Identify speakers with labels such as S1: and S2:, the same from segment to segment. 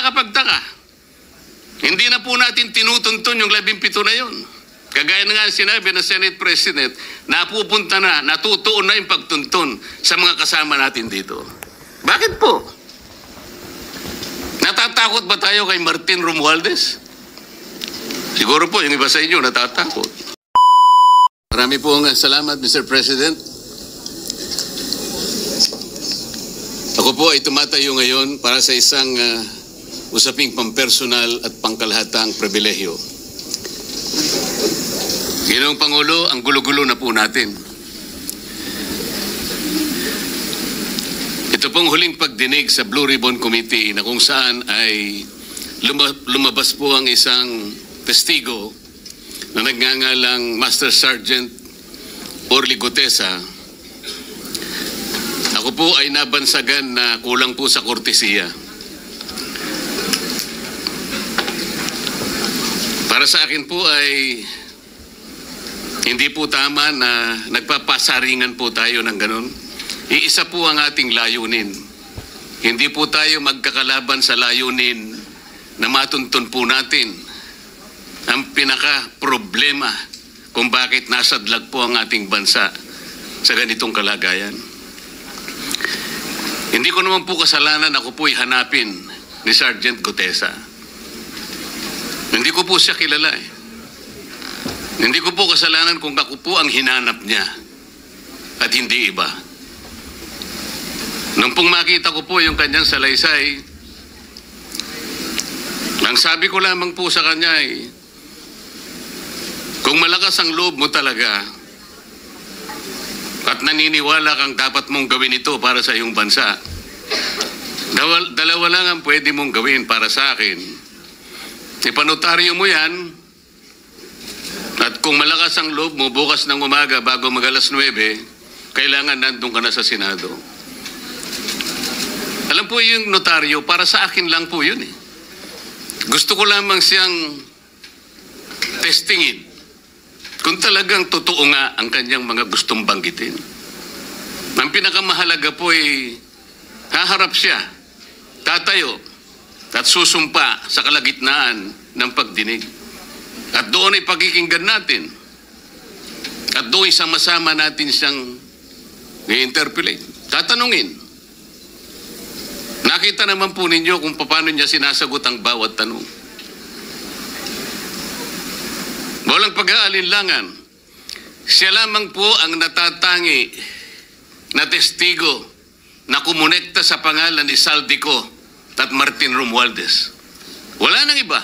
S1: nakakapagtaka. Hindi na po natin tinutuntun yung 17 na yun. Kagaya na nga sinabi ng Senate President, napupunta na, natutuon na yung pagtuntun sa mga kasama natin dito. Bakit po? Natatakot ba tayo kay Martin Romualdez? Siguro po, yung iba sa inyo natatakot. Marami po salamat, Mr. President. Ako po ay tumatayo ngayon para sa isang usaping pampersonal at pangkalahatang pribilehyo. Ginoong Pangulo, ang gulo-gulo na po natin. Ito pong huling pagdinig sa Blue Ribbon Committee na kung saan ay lumabas po ang isang testigo na nagngangalang Master Sergeant Orly Gutesa. Ako po ay nabansagan na kulang po sa kortesiya. Para sa akin po ay hindi po tama na nagpapasaringan po tayo ng ganun. Iisa po ang ating layunin. Hindi po tayo magkakalaban sa layunin na matuntun po natin ang pinaka-problema kung bakit nasadlag po ang ating bansa sa ganitong kalagayan. Hindi ko naman po kasalanan ako po'y hanapin ni Sergeant Gutesa. Hindi ko po siya kilala eh. Hindi ko po kasalanan kung ako po ang hinanap niya at hindi iba. Nung pong makita ko po yung kanyang salaysay, ang sabi ko lamang po sa kanya ay, kung malakas ang loob mo talaga at naniniwala kang dapat mong gawin ito para sa iyong bansa, dalawa lang ang pwede mong gawin para sa akin. Ipanotaryo mo yan. At kung malakas ang loob mo, bukas ng umaga bago mag-alas 9, kailangan nandun ka na sa Senado. Alam po yung notaryo, para sa akin lang po yun eh. Gusto ko lamang siyang testingin kung talagang totoo nga ang kanyang mga gustong banggitin. Ang pinakamahalaga po ay haharap siya, tatayo, at susumpa sa kalagitnaan ng pagdinig. At doon ay pakikinggan natin. At doon ay sama-sama natin siyang i-interpolate. Tatanungin. Nakita naman po ninyo kung paano niya sinasagot ang bawat tanong. Walang pag-aalinlangan. Siya lamang po ang natatangi na testigo na kumonekta sa pangalan ni Saldico at Martin Romualdez. Wala nang iba.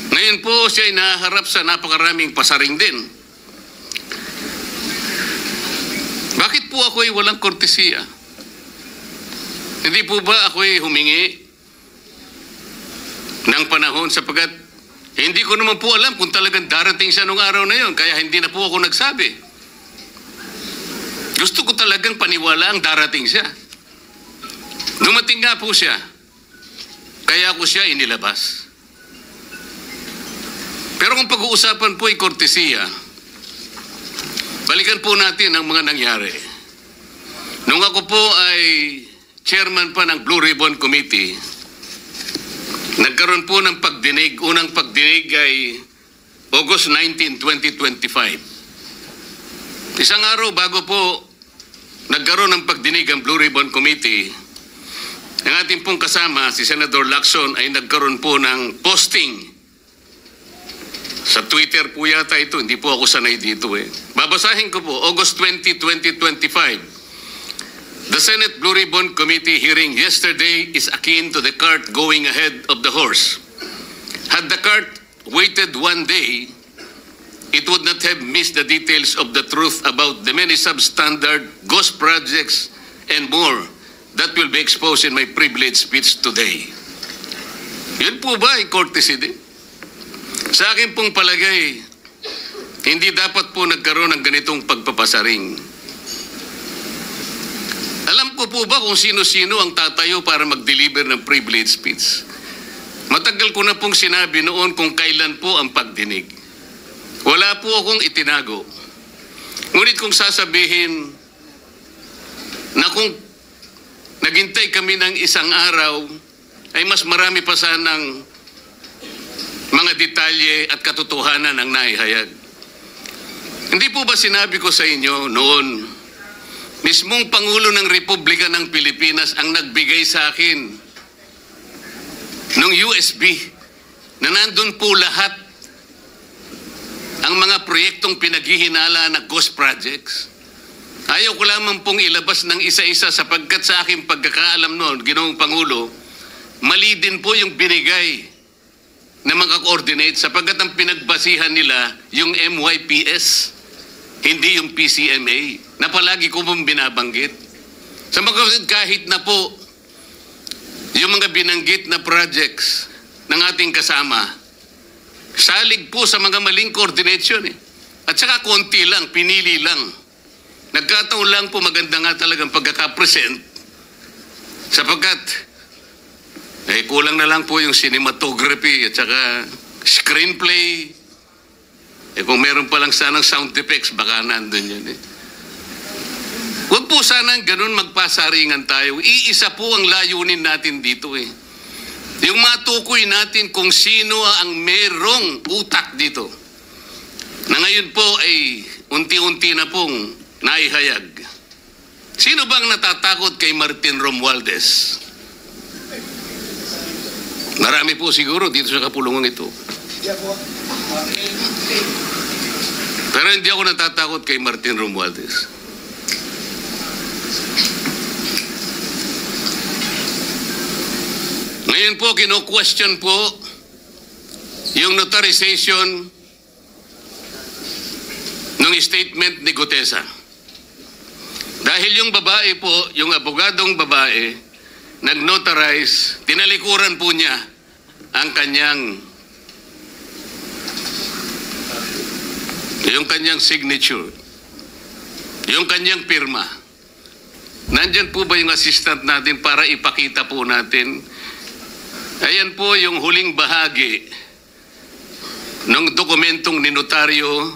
S1: Ngayon po siya ay naharap sa napakaraming pasaring din. Bakit po ako ay walang kortesiya? Hindi po ba ako ay humingi ng panahon sapagkat hindi ko naman po alam kung talagang darating siya nung araw na yon, kaya hindi na po ako nagsabi. Gusto ko talagang paniwala ang darating siya. Dumating nga po siya, kaya ako siya inilabas. Pero kung pag-uusapan po ay kortesiya, balikan po natin ang mga nangyari. Nung ako po ay chairman pa ng Blue Ribbon Committee, nagkaroon po ng pagdinig. Unang pagdinig ay August 19, 2025. Isang araw bago po nagkaroon ng pagdinig ang Blue Ribbon Committee, ang ating pong kasama, si Senator Lacson, ay nagkaroon po ng posting. Sa Twitter po yata ito, hindi po ako sanay dito eh. Babasahin ko po, August 20, 2025. The Senate Blue Ribbon Committee hearing yesterday is akin to the cart going ahead of the horse. Had the cart waited one day, it would not have missed the details of the truth about the many substandard ghost projects and more that will be exposed in my privileged speech today. Yun po ba ay courtesy din? Sa akin pong palagay, hindi dapat po nagkaroon ng ganitong pagpapasaring. Alam ko po ba kung sino-sino ang tatayo para mag-deliver ng privilege speech? Matagal ko na pong sinabi noon kung kailan po ang pagdinig. Wala po akong itinago. Ngunit kung sasabihin na kung naghintay kami ng isang araw, ay mas marami pa sanang mga detalye at katotohanan ang naihayag. Hindi po ba sinabi ko sa inyo noon, mismong Pangulo ng Republika ng Pilipinas ang nagbigay sa akin ng USB na nandun po lahat ang mga proyektong pinaghihinala na ghost projects. Ayaw ko lamang pong ilabas ng isa-isa sapagkat sa aking pagkakaalam noon, Ginoong Pangulo, mali din po yung binigay na mga coordinate sapagkat ang pinagbasihan nila yung MYPS, hindi yung PCMA, na palagi ko pong binabanggit. Sa mga kahit na po yung mga binanggit na projects ng ating kasama, salig po sa mga maling coordination eh. At saka konti lang, pinili lang. Nagkataon lang po maganda nga talagang pagkakapresent sapagkat kulang na lang po yung cinematography at saka screenplay. Kung meron pa lang sanang sound effects, baka nandun yun eh. Huwag po sanang ganun magpasaringan tayo. Iisa po ang layunin natin dito eh. Yung matukoy natin kung sino ang merong utak dito. Na ngayon po ay unti-unti na pong naihayag. Sino bang natatakot kay Martin Romualdez? Marami po siguro dito sa kapulungan ito. Pero hindi ako natatakot kay Martin Romualdez. Ngayon po, kino-question po yung notarization ng statement ni Gutesa. Dahil yung babae po, yung abogadong babae, nag-notarize, tinalikuran po niya ang kanyang signature, yung kanyang pirma. Nandyan po ba yung assistant natin para ipakita po natin? Ayan po yung huling bahagi ng dokumentong ninotaryo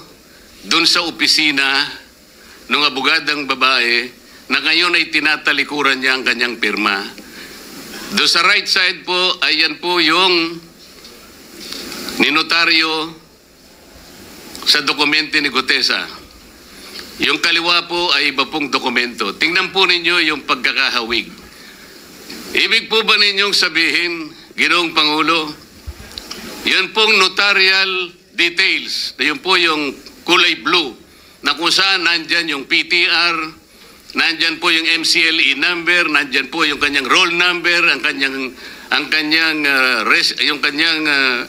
S1: dun sa opisina ng abogadang babae na ngayon ay tinatalikuran niya ang kanyang pirma. Doon sa right side po, ayan po yung ninotaryo sa dokumento ni Gutesa. Yung kaliwa po ay iba pong dokumento. Tingnan po ninyo yung pagkakahawig. Ibig po ba ninyong sabihin, Ginoong Pangulo, yun pong notarial details, na yun po yung kulay blue, na kung saan nandyan yung PTR, nandyan po yung MCLE number, nandyan po yung kanyang roll number, ang kanyang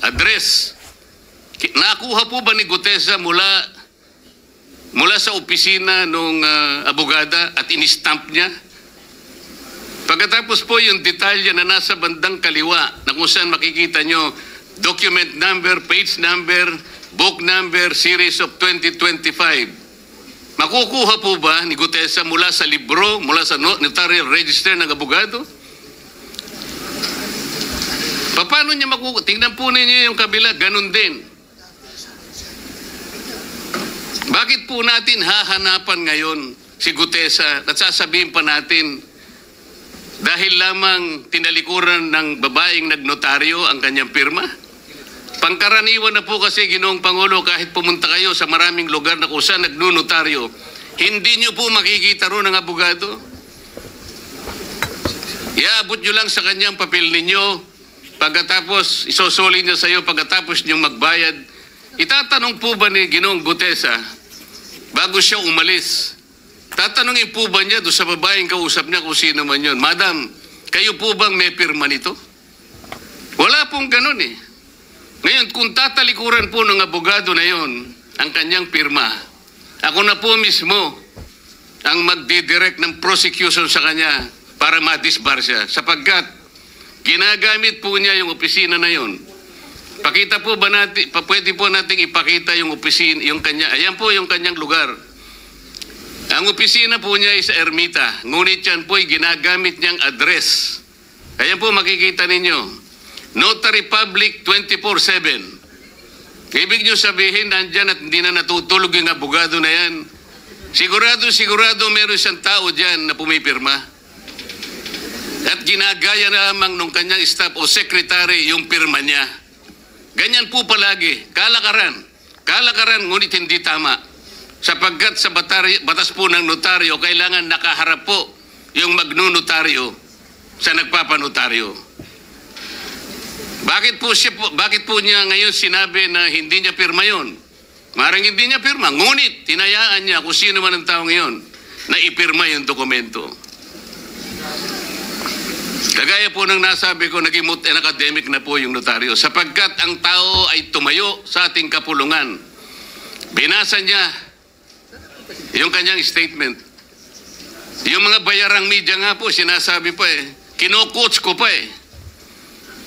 S1: address. Nakuha po ba ni Gutesa mula sa opisina ng abogada at in-stamp niya? Pagkatapos po yung detalye na nasa bandang kaliwa, na kung saan makikita nyo document number, page number, book number, series of 2025. Makukuha po ba ni Gutesa mula sa libro, mula sa notarial register ng abogado? Paano niya makukuha? Tingnan po ninyo yung kabila, ganun din. Bakit po natin hahanapan ngayon si Gutesa at sasabihin pa natin dahil lamang tinalikuran ng babaeng nagnotaryo ang kanyang pirma? Pangkaraniwan na po kasi, Ginoong Pangulo, kahit pumunta kayo sa maraming lugar na kung saan nagnunotaryo, hindi nyo po makikita ron ang abogado. Iabot nyo lang sa kanyang papel ninyo, pagkatapos isosolid niya sa iyo, pagkatapos nyo magbayad. Itatanong po ba ni Ginoong Gutesa, bago siya umalis, tatanungin po ba niya doon sa babaeng kausap niya kung sino man yun, Madam, kayo po bang may pirma nito? Wala pong ganun eh. Ngayon, kung tatalikuran po ng abogado na yon ang kanyang pirma, ako na po mismo ang magdidirect ng prosecution sa kanya para ma-disbar siya sapagkat ginagamit po niya yung opisina na yon. Pakita po ba natin, pwede po nating ipakita yung opisina, yung kanya, ayan po yung kanyang lugar. Ang opisina po niya ay sa Ermita, ngunit yan po ay ginagamit niyang address. Ayan po makikita ninyo. Notary Public 24/7. Ibig nyo sabihin, nandyan at hindi na natutulog yung abogado na yan. Sigurado meron isang tao dyan na pumipirma. At ginagaya lamang nung kanyang staff o secretary yung pirma niya. Ganyan po palagi. Kalakaran. Kalakaran, ngunit hindi tama. Sapagkat sa batas po ng notaryo, kailangan nakaharap po yung magnunotaryo sa nagpapanotaryo. Bakit po niya ngayon sinabi na hindi niya pirma yun? Maring hindi niya pirma, ngunit tinayaan niya kung sino man ang tao ngayon na ipirma yung dokumento. Kagaya po ng nasabi ko, naging academic na po yung notaryo sapagkat ang tao ay tumayo sa ating kapulungan. Binasa niya yung kanyang statement. Yung mga bayarang media nga po, sinasabi pa kino-coach ko pa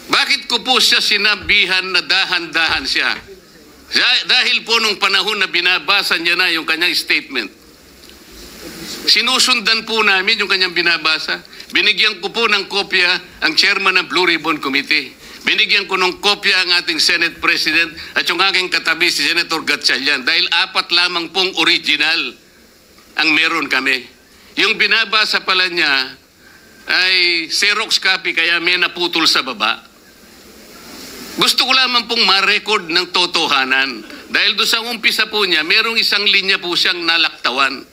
S1: Bakit ko po siya sinabihan na dahan-dahan siya? Dahil po nung panahon na binabasa niya na yung kanyang statement, sinusundan po namin yung kanyang binabasa. Binigyan ko po ng kopya ang chairman ng Blue Ribbon Committee. Binigyan ko ng kopya ang ating Senate President at yung aking katabi si Senator Gatchalian dahil 4 lamang pong original ang meron kami. Yung binabasa pala niya ay Xerox copy kaya may naputol sa baba. Gusto ko lamang pong ma-record ng totohanan dahil doon sa umpisa po niya, merong isang linya po siyang nalaktawan.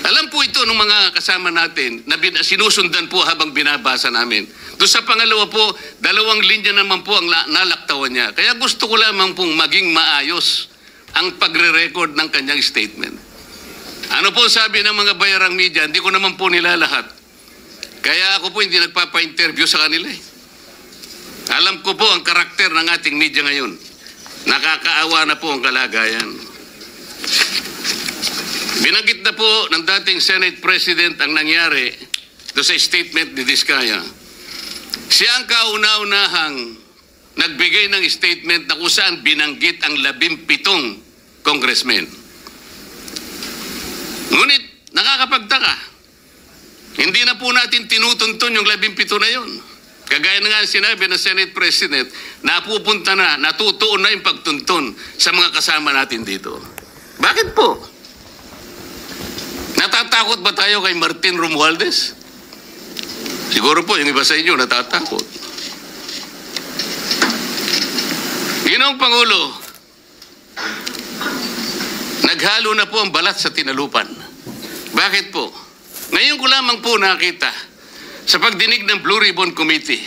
S1: Alam po ito ng mga kasama natin na sinusundan po habang binabasa namin. Doon sa pangalawa po, 2 linya naman po ang nalaktawan niya. Kaya gusto ko lamang pong maging maayos ang pagre-record ng kanyang statement. Ano po sabi ng mga bayarang media? Hindi ko naman po nila lahat. Kaya ako po hindi nagpapa-interview sa kanila Alam ko po ang karakter ng ating media ngayon. Nakakaawa na po ang kalagayan. Binanggit na po ng dating Senate President ang nangyari do sa statement ni Diskaya. Siya ang kauna-unahang nagbigay ng statement na kung saan binanggit ang 17 congressmen. Ngunit nakakapagtaka. Hindi na po natin tinutuntun yung 17 na yun. Kagaya na nga sinabi ng Senate President, napupunta na, natutuon na yung pagtuntun sa mga kasama natin dito. Bakit po? Natatakot ba tayo kay Martin Romualdez? Siguro po, yung iba sa inyo natatakot. Ginoong Pangulo, naghalo na po ang balat sa tinalupan. Bakit po? Ngayon ko lamang po nakita sa pagdinig ng Blue Ribbon Committee.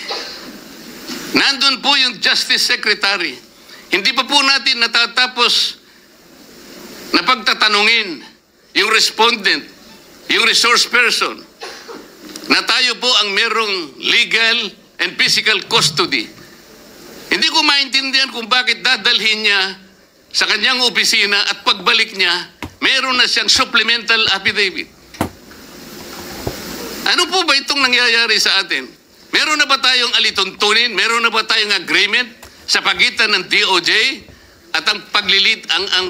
S1: Nandun po yung Justice Secretary. Hindi pa po natin natatapos na pagtatanungin yung respondent, yung resource person, na tayo po ang merong legal and physical custody. Hindi ko maintindihan kung bakit dadalhin niya sa kanyang opisina at pagbalik niya, meron na siyang supplemental affidavit. Ano po ba itong nangyayari sa atin? Meron na ba tayong alituntunin? Meron na ba tayong agreement sa pagitan ng DOJ at ang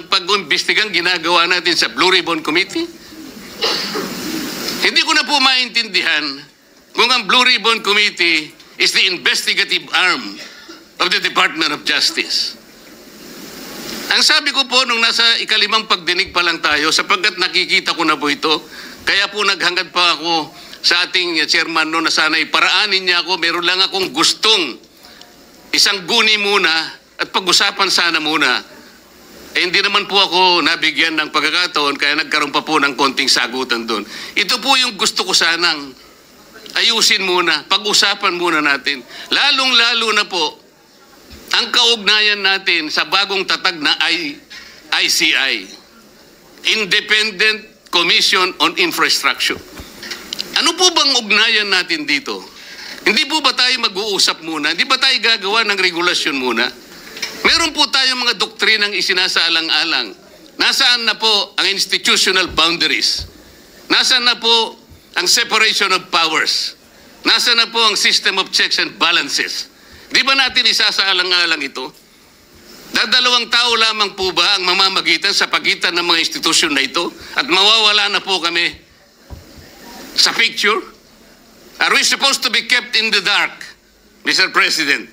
S1: pag-imbestigang ginagawa natin sa Blue Ribbon Committee? Hindi ko na po maintindihan kung ang Blue Ribbon Committee is the investigative arm of the Department of Justice. Ang sabi ko po nung nasa ikalimang pagdinig pa lang tayo, sapagkat nakikita ko na po ito, kaya po naghangad pa ako sa ating chairman no na sana'y paraanin niya ako, meron lang akong gustong isang guni muna at pag-usapan sana muna. Hindi naman po ako nabigyan ng pagkakataon kaya nagkaroon pa po ng konting sagutan doon. Ito po yung gusto ko sanang ayusin muna, pag-usapan muna natin. Lalong-lalo na po ang kaugnayan natin sa bagong tatag na ICI, Independent Commission on Infrastructure. Ano po bang ugnayan natin dito? Hindi po ba tayo mag-uusap muna? Hindi ba tayo gagawa ng regulasyon muna? Meron po tayong mga doktrinang isinasaalang-alang. Nasaan na po ang institutional boundaries? Nasaan na po ang separation of powers? Nasaan na po ang system of checks and balances? Di ba natin isasaalang-alang ito? Dadalawang tao lamang po ba ang mamamagitan sa pagitan ng mga institusyon na ito? At mawawala na po kami sa picture? Are we supposed to be kept in the dark, Mr. President?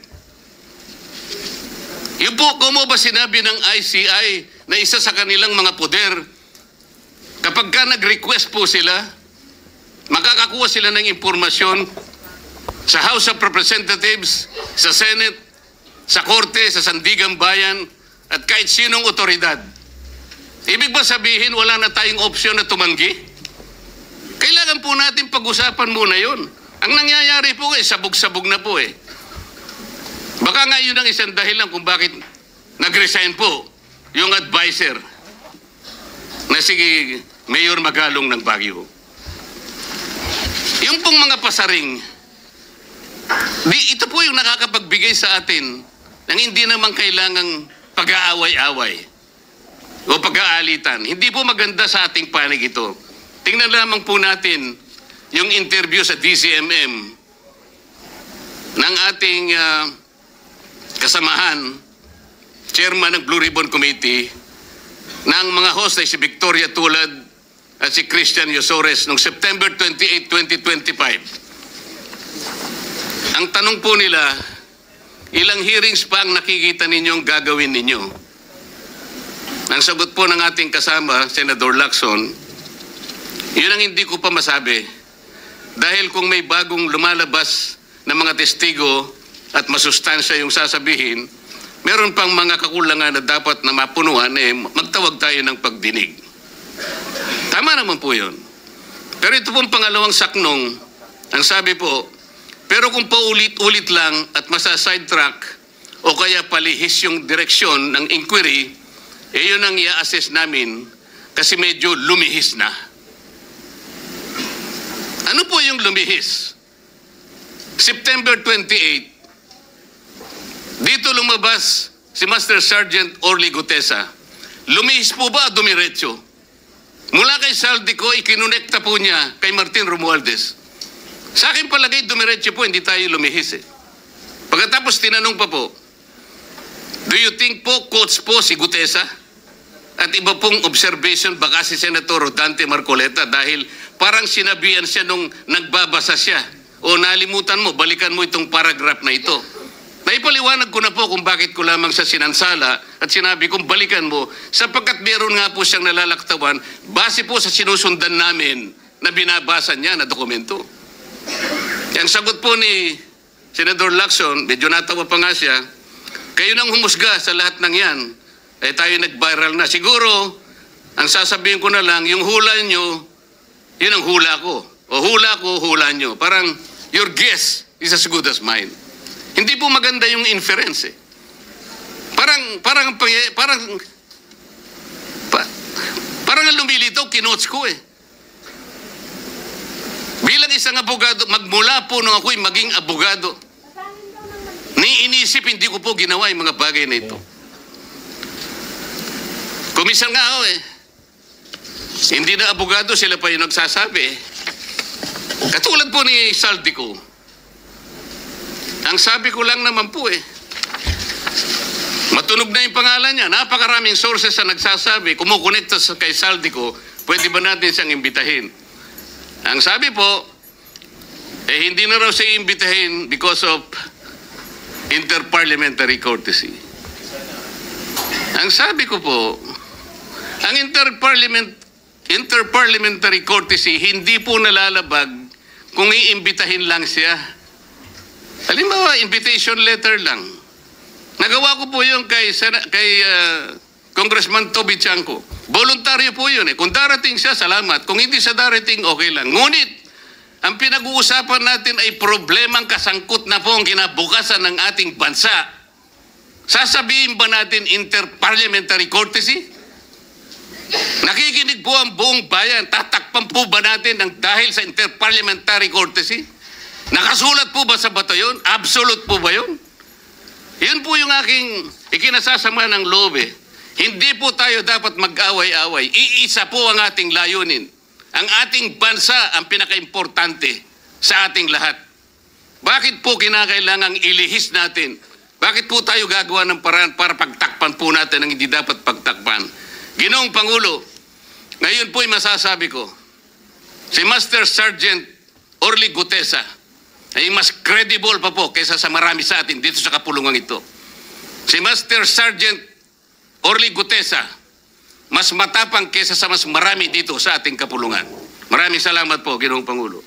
S1: Yung po, kung ba sinabi ng ICI na isa sa kanilang mga poder, kapag ka nag-request po sila, makakakuha sila ng impormasyon sa House of Representatives, sa Senate, sa Korte, sa Sandigang Bayan, at kahit sinong otoridad. Ibig ba sabihin wala na tayong opsyon na tumanggi? Kailangan po natin pag-usapan muna yun. Ang nangyayari po sabog-sabog na po eh. Baka nga yun ang isang dahilan kung bakit nag-resign po yung advisor na si Mayor Magalong ng Baguio. Yung pong mga pasaring, ito po yung nakakapagbigay sa atin ng hindi naman kailangang pag-aaway-away o pag-aalitan. Hindi po maganda sa ating panig ito. Tingnan lamang po natin yung interview sa DCMM ng ating kasamahan, chairman ng Blue Ribbon Committee, ng mga host ay si Victoria Tulad at si Christian Yosores noong September 28, 2025. Ang tanong po nila, ilang hearings pa ang nakikita ninyong gagawin ninyo? Ang sagot po ng ating kasama, Senador Lacson, yun ang hindi ko pa masabi. Dahil kung may bagong lumalabas na mga testigo at masustansya yung sasabihin, meron pang mga kakulangan na dapat na mapunuan, magtawag tayo ng pagdinig. Tama naman po yun. Pero ito pong pangalawang saknong, ang sabi po, pero kung paulit-ulit lang at masa-sidetrack o kaya palihis yung direksyon ng inquiry, yun ang i-assess namin kasi medyo lumihis na. Ano po yung lumihis? September 28, dito lumabas si Master Sergeant Orly Gutesa. Lumihis po ba o dumiretso? Mula kay Saldico, ikinonekta po niya kay Martin Romualdez. Sa akin palagay, dumiretso po, hindi tayo lumihis eh. Pagkatapos tinanong pa po, do you think po, coach po si Gutesa? At iba pong observation, baka si Senator Dante Marcoleta dahil parang sinabihan siya nung nagbabasa siya. O nalimutan mo, balikan mo itong paragraph na ito. Naipaliwanag ko na po kung bakit ko lamang sa sinansala at sinabi kong balikan mo sapagkat meron nga po siyang nalalaktawan base po sa sinusundan namin na binabasa niya na dokumento. Ang sagot po ni Senador Lacson, medyo natawa pa nga siya, kayo nang humusga sa lahat ng yan, tayo nag-viral na. Siguro, ang sasabihin ko na lang, yung hula nyo, yun ang hula ko. O hula ko, hula nyo. Parang, your guess is as good as mine. Hindi po maganda yung inference eh. Parang ang lumilitaw, kinotes ko eh. Bilang isang abogado, magmula po nung ako'y maging abogado, inisip, hindi ko po ginawa yung mga bagay na ito. Komisyon nga ako eh. Hindi na abogado, sila pa yung nagsasabi eh. Katulad po ni Saldico, ang sabi ko lang naman po eh, matunog na yung pangalan niya. Napakaraming sources na nagsasabi, kumukonekta kay Saldico, pwede ba natin siyang imbitahin? Ang sabi po, hindi na raw siya imbitahin because of interparliamentary courtesy. Ang sabi ko po, ang interparliamentary courtesy hindi po nalalabag kung iimbitahin lang siya. Halimbawa, invitation letter lang. Nagawa ko po yun kay Congressman Toby Chanco. Voluntaryo po yun eh. Kung darating siya, salamat. Kung hindi siya darating, okay lang. Ngunit, ang pinag-uusapan natin ay problemang kasangkot na po ang kinabukasan ng ating bansa. Sasabihin ba natin interparliamentary courtesy? Nakikinig po ang buong bayan. Tatakpan po ba natin dahil sa interparliamentary courtesy? Nakasulat po ba sa bato yun? Absolute po ba yun? Yun po yung aking ikinasasama ng loob eh. Hindi po tayo dapat mag-away-away. Iisa po ang ating layunin. Ang ating bansa ang pinaka-importante sa ating lahat. Bakit po kinakailangang ilihis natin? Bakit po tayo gagawa ng paraan para pagtakpan po natin ang hindi dapat pagtakpan? Ginoong Pangulo, ngayon po'y masasabi ko, si Master Sergeant Orly Gutesa ay mas credible pa po kaysa sa marami sa atin dito sa kapulungan ito. Si Master Sergeant Orly Gutesa, mas matapang kaysa sa mas marami dito sa ating kapulungan. Maraming salamat po, Ginoong Pangulo.